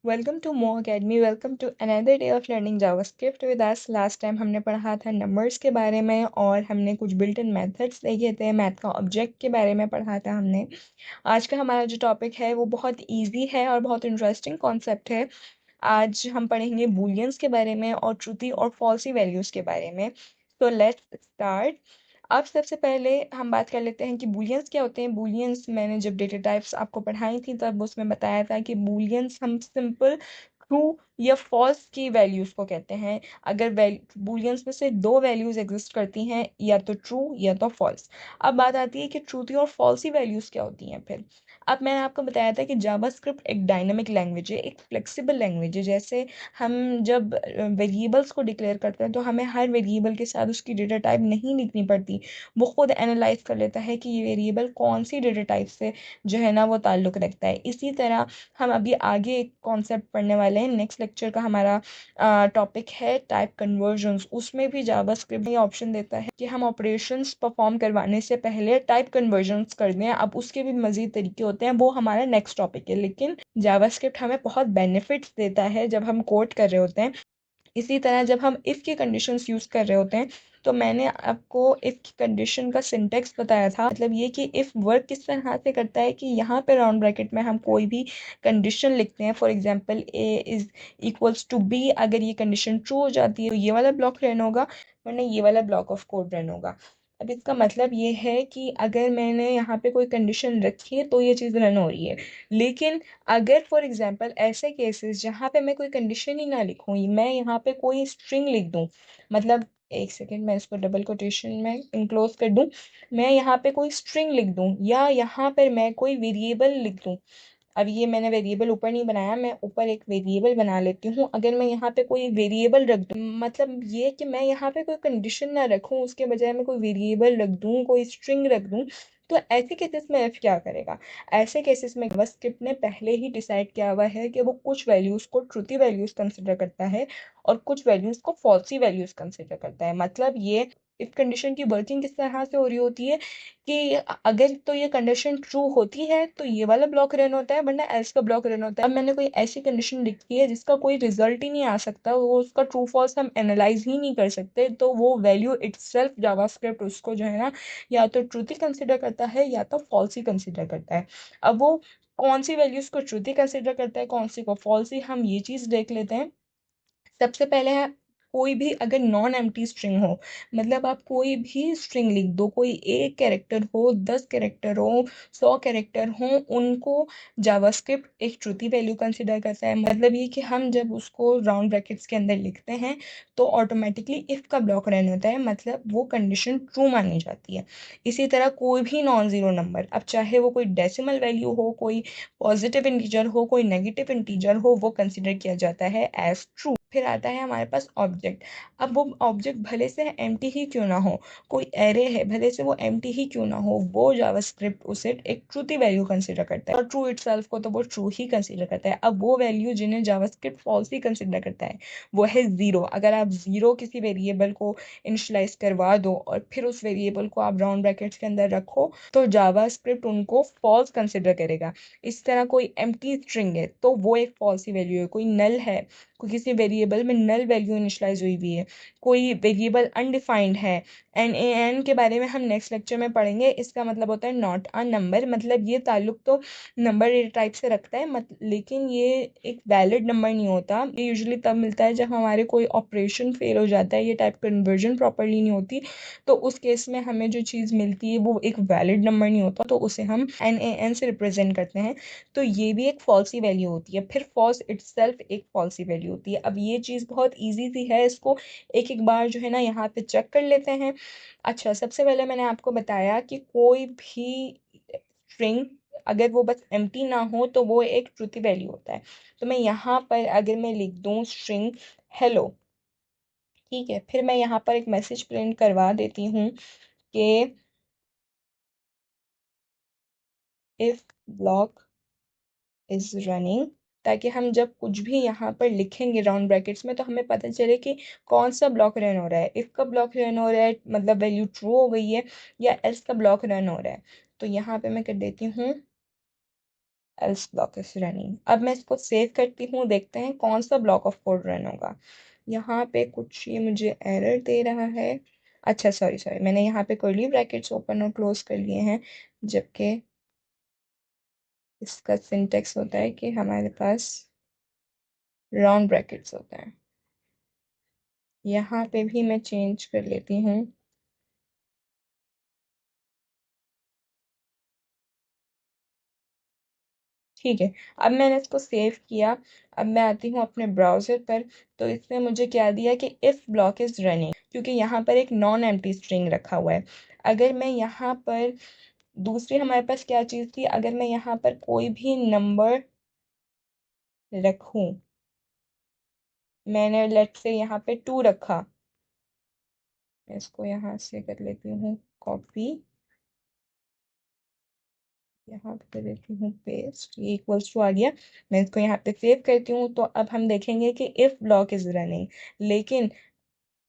Welcome to Mo academy. Welcome to another day of learning JavaScript with us. Last time हमने पढ़ा था numbers के बारे में और हमने कुछ बिल्ट इन मेथड्स देखे थे। मैथ का ऑब्जेक्ट के बारे में पढ़ा था हमने। आज का हमारा जो टॉपिक है वो बहुत इजी है और बहुत इंटरेस्टिंग कॉन्सेप्ट है। आज हम पढ़ेंगे बूलियंस के बारे में और ट्रूथी और फॉल्सी वैल्यूज़ के बारे में। तो लेट्स स्टार्ट। अब सबसे पहले हम बात कर लेते हैं कि बूलियंस क्या होते हैं। बूलियंस मैंने जब डेटा टाइप्स आपको पढ़ाई थी तब उसमें बताया था कि बूलियंस हम सिंपल ट्रू या फॉल्स की वैल्यूज़ को कहते हैं। अगर बूलियंस में से दो वैल्यूज़ एग्जिस्ट करती हैं, या तो ट्रू या तो फॉल्स। अब बात आती है कि ट्रूथी और फॉल्सी वैल्यूज़ क्या होती हैं फिर। अब मैंने आपको बताया था कि जावास्क्रिप्ट एक डायनामिक लैंग्वेज है, एक फ्लेक्सिबल लैंग्वेज है। जैसे हम जब वेरिएबल्स को डिक्लेयर करते हैं तो हमें हर वेरिएबल के साथ उसकी डेटा टाइप नहीं लिखनी पड़ती। वो खुद एनालाइज कर लेता है कि ये वेरिएबल कौन सी डेटा टाइप से जो है ना वो ताल्लुक़ रखता है। इसी तरह हम अभी आगे एक कॉन्सेप्ट पढ़ने वाले हैं। नेक्स्ट लेक्चर का हमारा टॉपिक है टाइप कन्वर्जन्स। उसमें भी जावास्क्रिप्ट ये ऑप्शन देता है कि हम ऑपरेशंस परफॉर्म करवाने से पहले टाइप कन्वर्जन्स कर दें। अब उसके भी मज़ीद तरीके होते हैं, वो हमारा नेक्स्ट टॉपिक है। लेकिन जावास्क्रिप्ट हमें बहुत बेनिफिट्स देता है जब हम कोड कर रहे होते हैं। इसी तरह जब हम इफ़ की कंडीशंस यूज़ कर रहे होते हैं तो मैंने आपको इफ़ की कंडीशन का सिंटेक्स बताया था। मतलब ये कि इफ़ वर्क किस तरह से करता है कि यहाँ पे राउंड ब्रैकेट में हम कोई भी कंडीशन लिखते हैं। For example a is equals to b. अगर ये कंडीशन ट्रू हो जाती है तो ये वाला ब्लॉक रन होगा, वरना ये वाला ब्लॉक ऑफ कोड रन होगा। अब इसका मतलब ये है कि अगर मैंने यहाँ पे कोई कंडीशन रखी है तो ये चीज़ रन हो रही है। लेकिन अगर फॉर एग्जांपल ऐसे केसेस जहाँ पे मैं कोई कंडीशन ही ना लिखूँ, मैं यहाँ पे कोई स्ट्रिंग लिख दूँ। मतलब एक सेकेंड, मैं इसको डबल कोटेशन में इनक्लोज कर दूँ। मैं यहाँ पे कोई स्ट्रिंग लिख दूँ या यहाँ पर मैं कोई वेरिएबल लिख दूँ। अब ये मैंने वेरिएबल ऊपर नहीं बनाया, मैं ऊपर एक वेरिएबल बना लेती हूँ। अगर मैं यहाँ पे कोई वेरिएबल रख दूँ, मतलब ये कि मैं यहाँ पे कोई कंडीशन ना रखूँ, उसके बजाय मैं कोई वेरिएबल रख दूँ, कोई स्ट्रिंग रख दूँ, तो ऐसे केसेस में एफ क्या करेगा। ऐसे केसेस में जावास्क्रिप्ट ने पहले ही डिसाइड किया हुआ है कि वो कुछ वैल्यूज़ को ट्रूथी वैल्यूज़ कंसिडर करता है और कुछ वैल्यूज़ को फॉल्सी वैल्यूज़ कंसिडर करता है। मतलब ये इफ कंडीशन की वर्किंग किस तरह से हो रही होती है कि अगर तो ये कंडीशन ट्रू होती है तो ये वाला ब्लॉक रन होता है, वरना एल्स का ब्लॉक रन होता है। अब मैंने कोई ऐसी कंडीशन लिखी है जिसका कोई रिजल्ट ही नहीं आ सकता, वो उसका ट्रू फॉल्स हम एनालाइज ही नहीं कर सकते, तो वो वैल्यू इटसेल्फ जावास्क्रिप्ट उसको जो है ना या तो ट्रूथ ही कंसिडर करता है या तो फॉल्स ही कंसिडर करता है। अब वो कौन सी वैल्यूज को ट्रूथ ही कंसिडर करता है, कौन सी को फॉल्स ही, हम ये चीज़ देख लेते हैं। सबसे पहले है कोई भी अगर नॉन एम्प्टी स्ट्रिंग हो, मतलब आप कोई भी स्ट्रिंग लिख दो, कोई एक कैरेक्टर हो, 10 कैरेक्टर हो, 100 कैरेक्टर हो, उनको जावास्क्रिप्ट एक ट्रूथी वैल्यू कंसिडर करता है। मतलब ये कि हम जब उसको राउंड ब्रैकेट्स के अंदर लिखते हैं तो ऑटोमेटिकली इफ का ब्लॉक रन होता है, मतलब वो कंडीशन ट्रू मानी जाती है। इसी तरह कोई भी नॉन ज़ीरो नंबर, अब चाहे वो कोई डेसिमल वैल्यू हो, कोई पॉजिटिव इंटीजर हो, कोई नेगेटिव इंटीजर हो, वो कंसिडर किया जाता है एज ट्रू। फिर आता है हमारे पास ऑब्जेक्ट। अब वो ऑब्जेक्ट भले से एम्प्टी ही क्यों ना हो, कोई एरे है भले से वो एम्प्टी ही क्यों ना हो, वो जावास्क्रिप्ट उसे एक ट्रूथी वैल्यू कंसिडर करता है और ट्रू इटसेल्फ को तो वो ट्रू ही कंसिडर करता है। अब वो वैल्यू जिन्हें जावास्क्रिप्ट फॉल्स ही कंसिडर करता है वो है ज़ीरो। अगर आप ज़ीरो किसी वेरिएबल को इनिशलाइज करवा दो और फिर उस वेरिएबल को आप राउंड ब्रैकेट्स के अंदर रखो तो जावास्क्रिप्ट उनको फॉल्स कंसिडर करेगा। इस तरह कोई एम्प्टी स्ट्रिंग है तो वो एक फॉल्स ही वैल्यू है। कोई नल है, कोई किसी वेरिएबल में नल वैल्यू इनिशलाइज हुई हुई है, कोई वेरिएबल अनडिफाइंड है। एन के बारे में हम नेक्स्ट लेक्चर में पढ़ेंगे। इसका मतलब होता है नॉट अ नंबर। मतलब ये ताल्लुक तो नंबर डेटा टाइप से रखता है, लेकिन ये एक वैलिड नंबर नहीं होता। ये यूजुअली तब मिलता है जब हमारे कोई ऑपरेशन फेल हो जाता है, ये टाइप कन्वर्जन प्रॉपरली नहीं होती, तो उस केस में हमें जो चीज़ मिलती है वो एक वैलिड नंबर नहीं होता, तो उसे हम एन से रिप्रेजेंट करते हैं। तो ये भी एक फॉल्सी वैल्यू होती है। फिर फॉल्स इटसेल्फ एक फॉल्सी वैल्यू होती है। अब ये चीज़ बहुत इजी सी है, इसको एक एक बार जो है ना यहाँ पे चेक कर लेते हैं। अच्छा, सबसे पहले मैंने आपको बताया कि कोई भी स्ट्रिंग अगर वो बस एम्प्टी ना हो तो वो एक ट्रूथी वैल्यू होता है। तो मैं यहाँ पर अगर मैं लिख दूँ स्ट्रिंग हेलो, ठीक है, फिर मैं यहाँ पर एक मैसेज प्रिंट करवा देती हूँ कि इफ ब्लॉक इज रनिंग, ताकि हम जब कुछ भी यहाँ पर लिखेंगे राउंड ब्रैकेट्स में तो हमें पता चले कि कौन सा ब्लॉक रन हो रहा है। इफ का ब्लॉक रन हो रहा है मतलब वैल्यू ट्रू हो गई है, या एल्स का ब्लॉक रन हो रहा है। तो यहाँ पे मैं कर देती हूँ एल्स ब्लॉक इज रनिंग। अब मैं इसको सेव करती हूँ, देखते हैं कौन सा ब्लॉक ऑफ कोड रन होगा। यहाँ पे कुछ ये मुझे एरर दे रहा है। अच्छा सॉरी सॉरी, मैंने यहाँ पे कर्ली ब्रैकेट्स ओपन और क्लोज कर लिए हैं, जबकि इसका सिंटेक्स होता है कि हमारे पास राउंड ब्रैकेट्स होते हैं। यहाँ पे भी मैं चेंज कर लेती हूँ। ठीक है, अब मैंने इसको सेव किया। अब मैं आती हूँ अपने ब्राउज़र पर, तो इसने मुझे क्या दिया कि इफ़ ब्लॉक इज़ रनिंग, क्योंकि यहाँ पर एक नॉन एम्प्टी स्ट्रिंग रखा हुआ है। अगर मैं यहाँ पर दूसरी हमारे पास क्या चीज़ थी, अगर मैं यहाँ पर कोई भी नंबर रखूँ, मैंने लेट से यहाँ पे 2 रखा, मैं इसको यहाँ से कर लेती हूँ कॉपी, यहाँ पे कर देती हूँ पेस्ट, ये इक्वल्स टू आ गया। मैं इसको यहाँ पे सेव करती हूँ, तो अब हम देखेंगे कि इफ ब्लॉक इज रनिंग। लेकिन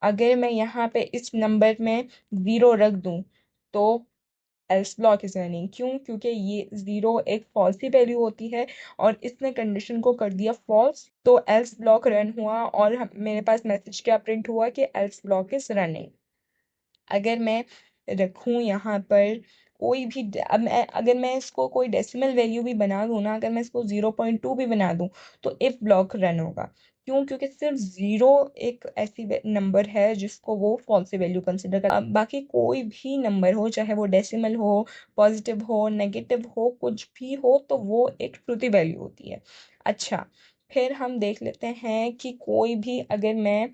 अगर मैं यहाँ पे इस नंबर में 0 रख दूँ तो एल्स ब्लॉक इज रनिंग। क्यों? क्योंकि ये 0 एक फॉल्स ही वैल्यू होती है और इसने कंडीशन को कर दिया फॉल्स, तो एल्स ब्लॉक रन हुआ और मेरे पास मैसेज क्या प्रिंट हुआ कि एल्स ब्लॉक इज रनिंग। अगर मैं रखूँ यहाँ पर कोई भी अब मैं अगर मैं इसको कोई डेसिमल वैल्यू भी बना दूँ ना, अगर मैं इसको 0.2 भी बना दूँ तो इफ ब्लॉक रन होगा। क्यों? क्योंकि सिर्फ 0 एक ऐसी नंबर है जिसको वो फॉल्स वैल्यू कंसिडर कर। अब बाकी कोई भी नंबर हो, चाहे वो डेसिमल हो, पॉजिटिव हो, नेगेटिव हो, कुछ भी हो, तो वो एक ट्रुथी वैल्यू होती है। अच्छा, फिर हम देख लेते हैं कि कोई भी अगर मैं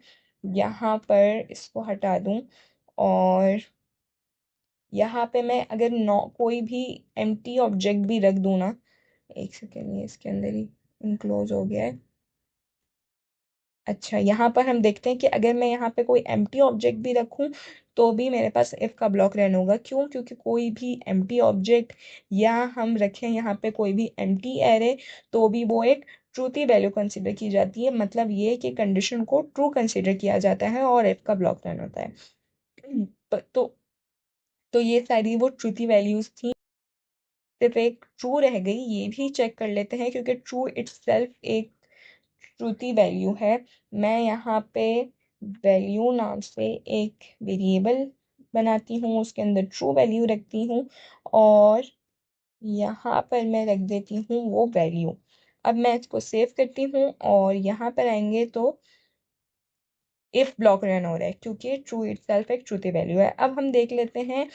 यहाँ पर इसको हटा दूँ और यहाँ पे मैं अगर नो कोई भी एम्प्टी ऑब्जेक्ट भी रख दूँ ना, एक सेकेंड, ये इसके अंदर ही इनक्लोज हो गया है। अच्छा, यहाँ पर हम देखते हैं कि अगर मैं यहाँ पे कोई एम्प्टी ऑब्जेक्ट भी रखूँ तो भी मेरे पास इफ का ब्लॉक रन होगा। क्यों? क्योंकि कोई भी एम्प्टी ऑब्जेक्ट या हम रखें यहाँ पे कोई भी एम्प्टी एरे, तो भी वो एक ट्रूथी वैल्यू कंसिडर की जाती है। मतलब ये कि कंडीशन को ट्रू कंसिडर किया जाता है और इफ का ब्लॉक रन होता है। तो ये सारी वो ट्रूथी वैल्यूज थी। सिर्फ एक ट्रू रह गई, ये भी चेक कर लेते हैं, क्योंकि ट्रू इट्ससेल्फ एक ट्रूथी वैल्यू है। मैं यहाँ पे वैल्यू नाम से एक वेरिएबल बनाती हूँ, उसके अंदर ट्रू वैल्यू रखती हूँ और यहाँ पर मैं रख देती हूँ वो वैल्यू। अब मैं इसको सेव करती हूँ और यहाँ पर आएंगे तो इफ ब्लॉक रन हो रहा है, क्योंकि ट्रू इटसेल्फ एक ट्रूथी वैल्यू है। अब हम देख लेते हैं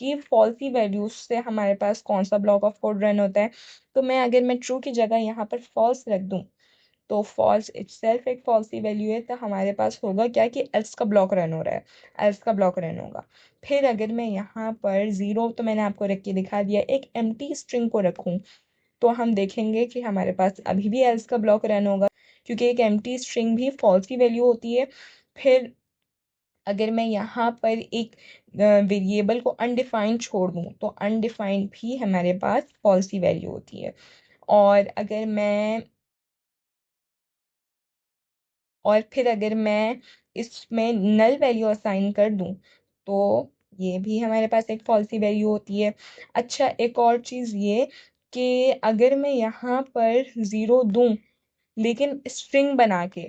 कि फॉल्सी वैल्यूज से हमारे पास कौन सा ब्लॉक ऑफ कोड रन होता है। तो मैं अगर मैं ट्रू की जगह यहाँ पर फॉल्स रख दूँ, तो फॉल्स इटसेल्फ एक फॉल्सी वैल्यू है, तो हमारे पास होगा क्या कि एल्स का ब्लॉक रन हो रहा है, एल्स का ब्लॉक रन होगा। फिर अगर मैं यहाँ पर 0, तो मैंने आपको रख के दिखा दिया, एक एम्प्टी स्ट्रिंग को रखूँ, तो हम देखेंगे कि हमारे पास अभी भी एल्स का ब्लॉक रन होगा, क्योंकि एक एम्प्टी स्ट्रिंग भी फॉल्सी वैल्यू होती है। फिर अगर मैं यहाँ पर एक वेरिएबल को अनडिफाइंड छोड़ दूँ, तो अनडिफाइंड भी हमारे पास फॉल्सी वैल्यू होती है। और अगर मैं और फिर अगर मैं इसमें नल वैल्यू असाइन कर दूँ, तो ये भी हमारे पास एक फॉल्सी वैल्यू होती है। अच्छा, एक और चीज़ ये कि अगर मैं यहाँ पर 0 दूँ लेकिन स्ट्रिंग बना के,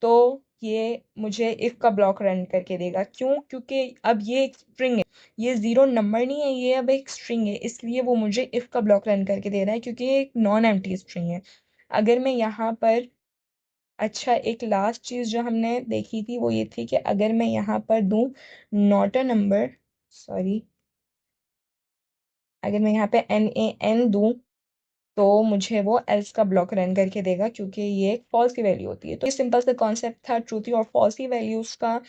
तो ये मुझे इफ का ब्लॉक रन करके देगा। क्यों? क्योंकि अब ये एक स्ट्रिंग है, ये 0 नंबर नहीं है, ये अब एक स्ट्रिंग है, इसलिए वो मुझे इफ का ब्लॉक रन करके दे रहा है, क्योंकि ये एक नॉन एम्प्टी स्ट्रिंग है। अगर मैं यहाँ पर अच्छा, एक लास्ट चीज़ जो हमने देखी थी वो ये थी कि अगर मैं यहाँ पर दूँ नॉट अ नंबर, सॉरी, अगर मैं यहाँ पे NaN दूँ, तो मुझे वो एल्स का ब्लॉक रन करके देगा, क्योंकि ये एक फॉल्स की वैल्यू होती है। तो ये सिंपल सा कॉन्सेप्ट था ट्रूथी और फॉल्सी वैल्यूज़ का।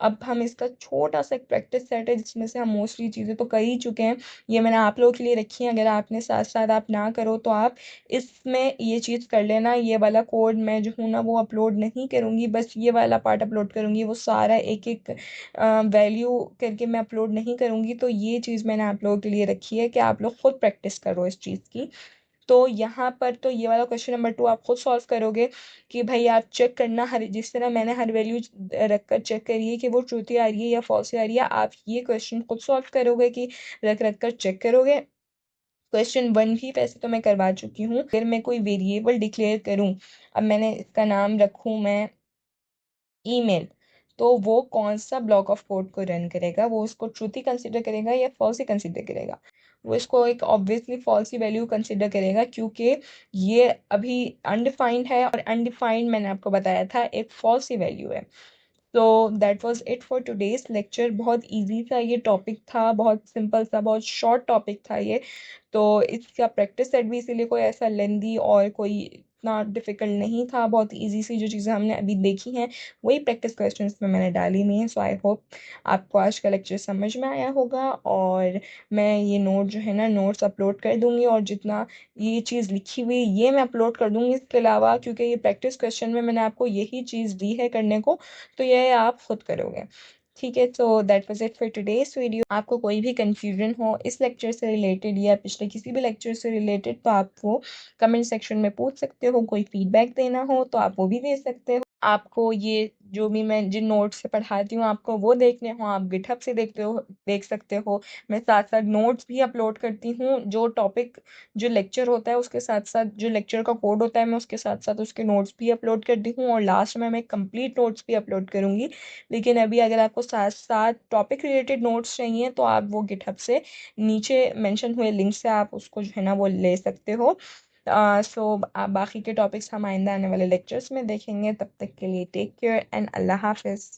अब हम इसका छोटा सा एक प्रैक्टिस सेट है जिसमें से हम मोस्टली चीज़ें तो कर ही चुके हैं। ये मैंने आप लोगों के लिए रखी है, अगर आपने साथ साथ आप ना करो तो आप इसमें ये चीज़ कर लेना। ये वाला कोड मैं जो हूँ ना वो अपलोड नहीं करूँगी, बस ये वाला पार्ट अपलोड करूँगी, वो सारा एक एक वैल्यू करके मैं अपलोड नहीं करूँगी। तो ये चीज़ मैंने आप लोगों के लिए रखी है कि आप लोग खुद प्रैक्टिस करो इस चीज़ की। तो यहाँ पर तो ये वाला क्वेश्चन नंबर 2 आप खुद सॉल्व करोगे कि भाई आप चेक करना, हर जिस तरह मैंने हर वैल्यू रख कर चेक करिए कि वो ट्रूथी आ रही है या फॉल्सी आ रही है। आप ये क्वेश्चन खुद सॉल्व करोगे कि रख रख कर चेक करोगे। क्वेश्चन 1 भी वैसे तो मैं करवा चुकी हूँ। फिर मैं कोई वेरिएबल डिक्लेयर करूँ, अब मैंने इसका नाम रखूँ मैं ईमेल, तो वो कौन सा ब्लॉक ऑफ कोड को रन करेगा, वो उसको ट्रूथ ही कंसिडर करेगा या फॉल्स ही कंसिडर करेगा। वो इसको एक ऑब्वियसली फॉल्स ही वैल्यू कंसिडर करेगा, क्योंकि ये अभी अनडिफाइंड है, और अनडिफाइंड मैंने आपको बताया था एक फॉल्स ही वैल्यू है। तो that was it for today's lecture. बहुत इजी था ये टॉपिक, था बहुत सिंपल सा, बहुत शॉर्ट टॉपिक था ये। तो इसका प्रैक्टिस सेट भी इसीलिए कोई ऐसा लेंदी और कोई इतना डिफिकल्ट नहीं था। बहुत इजी सी जो चीज़ें हमने अभी देखी हैं वही प्रैक्टिस क्वेश्चंस में मैंने डाली हुई हैं। सो आई होप आपको आज का लेक्चर समझ में आया होगा, और मैं ये नोट जो है ना, नोट्स अपलोड कर दूंगी, और जितना ये चीज़ लिखी हुई ये मैं अपलोड कर दूंगी इसके अलावा, क्योंकि ये प्रैक्टिस क्वेश्चन में मैंने आपको यही चीज़ दी है करने को, तो ये आप खुद करोगे। ठीक है, तो that was it for today's video. आपको कोई भी कंफ्यूजन हो इस लेक्चर से रिलेटेड या पिछले किसी भी लेक्चर से रिलेटेड, तो आप वो कमेंट सेक्शन में पूछ सकते हो। कोई फीडबैक देना हो तो आप वो भी दे सकते हो। आपको ये जो भी मैं जिन नोट्स से पढ़ाती हूँ आपको वो देखने हो, आप गिटहब से देख सकते हो। मैं साथ साथ नोट्स भी अपलोड करती हूँ, जो टॉपिक जो लेक्चर होता है उसके साथ साथ जो लेक्चर का कोड होता है मैं उसके साथ साथ उसके नोट्स भी अपलोड करती हूँ, और लास्ट में मैं कंप्लीट नोट्स भी अपलोड करूँगी। लेकिन अभी अगर आपको साथ साथ टॉपिक रिलेटेड नोट्स चाहिए तो आप वो गिटहब से नीचे मेंशन हुए लिंक से आप उसको जो है ना वो ले सकते हो। सो आप बाकी के टॉपिक्स हम आइंदा आने वाले लेक्चर्स में देखेंगे। तब तक के लिए टेक केयर एंड अल्लाह हाफिज़।